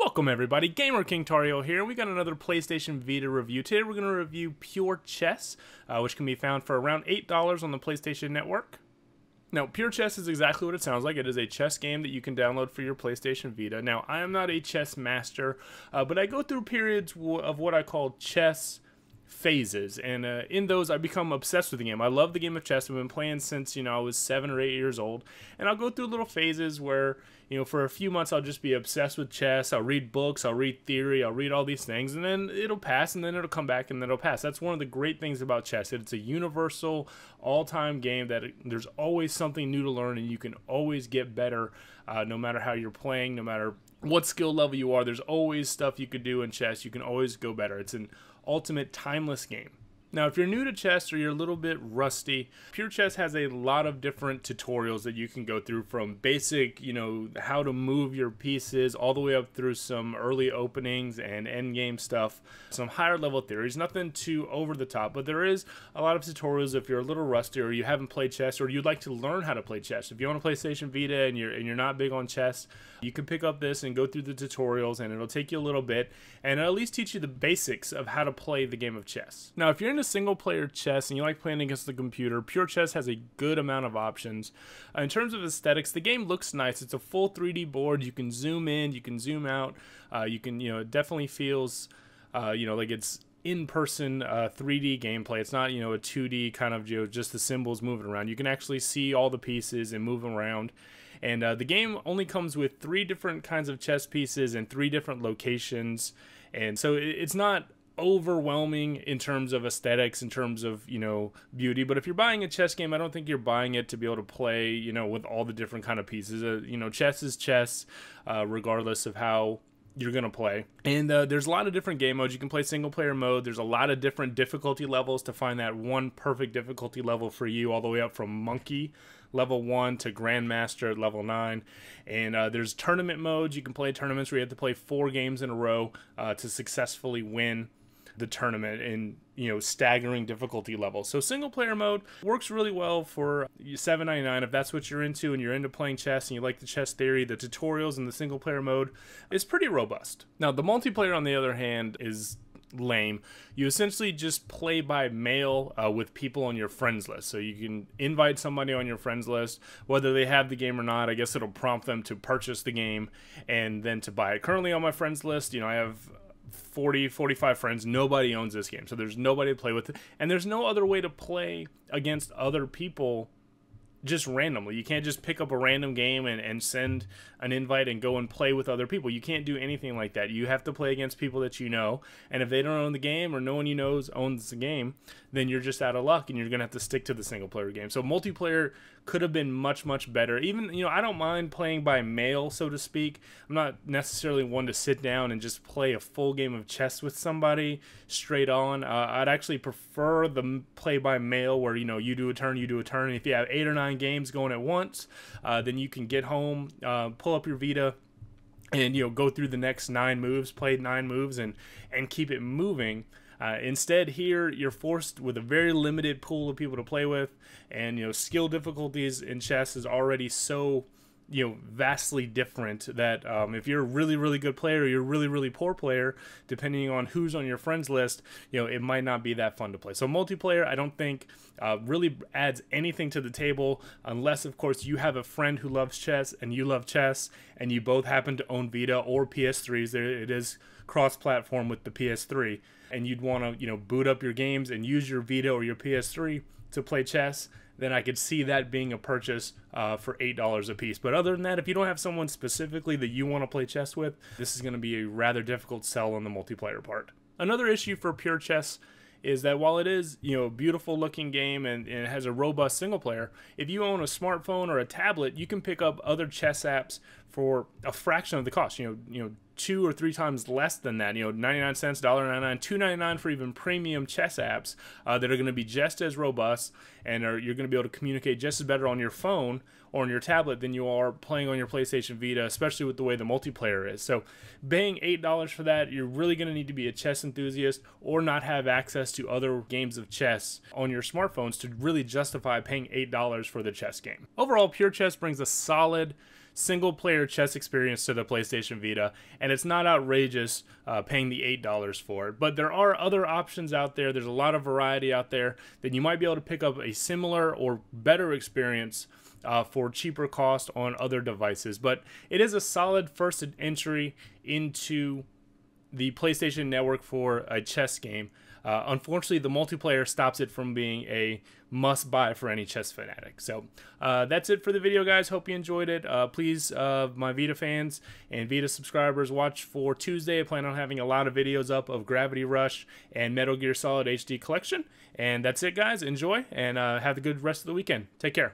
Welcome everybody, Gamer King Tario here. We got another PlayStation Vita review. Today we're going to review Pure Chess, which can be found for around $8 on the PlayStation Network. Now, Pure Chess is exactly what it sounds like. It is a chess game that you can download for your PlayStation Vita. Now, I am not a chess master, but I go through periods of what I call chess phases, and in those I become obsessed with the game. I love the game of chess. I've been playing since I was 7 or 8 years old, and I'll go through little phases where for a few months I'll just be obsessed with chess. I'll read books, I'll read theory, I'll read all these things, and then it'll pass, and then it'll come back, and then it'll pass. That's one of the great things about chess. It's a universal all-time game that there's always something new to learn, and you can always get better no matter how you're playing, no matter what skill level you are. There's always stuff you could do in chess. You can always go better. It's an ultimate timeless game. Now, if you're new to chess or you're a little bit rusty, Pure Chess has a lot of different tutorials that you can go through, from basic, how to move your pieces, all the way up through some early openings and endgame stuff, some higher level theories. Nothing too over the top, but there is a lot of tutorials if you're a little rusty or you haven't played chess or you'd like to learn how to play chess. If you own a PlayStation Vita and you're not big on chess, you can pick up this and go through the tutorials, and it'll take you a little bit, and it'll at least teach you the basics of how to play the game of chess. Now, if you're into single player chess and you like playing against the computer, Pure Chess has a good amount of options. In terms of aesthetics, the game looks nice. It's a full 3D board. You can zoom in, you can zoom out. You can, it definitely feels, like it's in-person 3D gameplay. It's not, a 2D kind of, just the symbols moving around. You can actually see all the pieces and move around. And the game only comes with 3 different kinds of chess pieces and 3 different locations. And so it's not overwhelming in terms of aesthetics, in terms of, beauty. But if you're buying a chess game, I don't think you're buying it to be able to play, with all the different kind of pieces. Chess is chess, regardless of how you're going to play. And there's a lot of different game modes. You can play single player mode. There's a lot of different difficulty levels to find that one perfect difficulty level for you, all the way up from Monkey level 1 to Grandmaster at level 9. And there's tournament modes. You can play tournaments where you have to play 4 games in a row to successfully win the tournament in staggering difficulty levels. So single player mode works really well for $7.99 if that's what you're into and you're into playing chess and you like the chess theory. The tutorials in the single player mode is pretty robust. Now, the multiplayer, on the other hand, is lame. You essentially just play by mail with people on your friends list. So you can invite somebody on your friends list, whether they have the game or not. I guess it'll prompt them to purchase the game and then to buy it. Currently on my friends list, I have 45 friends. Nobody owns this game, so there's nobody to play with, and there's no other way to play against other people just randomly. You can't just pick up a random game and send an invite and go and play with other people. You can't do anything like that. You have to play against people that you know, and if they don't own the game or no one you know owns the game, then you're just out of luck and you're gonna have to stick to the single player game. So multiplayer could have been much better. Even I don't mind playing by mail, so to speak. I'm not necessarily one to sit down and just play a full game of chess with somebody straight on. I'd actually prefer the play by mail where you do a turn, and if you have 8 or 9 games going at once, then you can get home, pull up your Vita, and go through the next 9 moves, play 9 moves, and keep it moving. Instead, here you're forced with a very limited pool of people to play with, and skill difficulties in chess is already so vastly different that if you're a really good player or you're a really poor player, depending on who's on your friends list, it might not be that fun to play. So multiplayer, I don't think really adds anything to the table, unless of course you have a friend who loves chess and you love chess and you both happen to own Vita or PS3s. It is cross-platform with the PS3, and you'd want to boot up your games and use your Vita or your PS3 to play chess. Then I could see that being a purchase for $8 a piece. But other than that, if you don't have someone specifically that you want to play chess with, this is going to be a rather difficult sell on the multiplayer part. Another issue for Pure Chess is that while it is a beautiful looking game and it has a robust single player, if you own a smartphone or a tablet, you can pick up other chess apps for a fraction of the cost. 2 or 3 times less than that. 99 cents, $1.99, $2.99 for even premium chess apps that are going to be just as robust, and you're going to be able to communicate just as better on your phone or on your tablet than you are playing on your PlayStation Vita, especially with the way the multiplayer is. So paying $8 for that, you're really going to need to be a chess enthusiast or not have access to other games of chess on your smartphones to really justify paying $8 for the chess game. Overall, Pure Chess brings a solid single-player chess experience to the PlayStation Vita, and it's not outrageous paying the $8 for it. But there are other options out there. There's a lot of variety out there that you might be able to pick up a similar or better experience for cheaper cost on other devices. But it is a solid first entry into the PlayStation Network for a chess game. Unfortunately, the multiplayer stops it from being a must-buy for any chess fanatic. So that's it for the video, guys. Hope you enjoyed it. Please, my Vita fans and Vita subscribers, watch for Tuesday. I plan on having a lot of videos up of Gravity Rush and Metal Gear Solid HD Collection. And that's it, guys. Enjoy, and have a good rest of the weekend. Take care.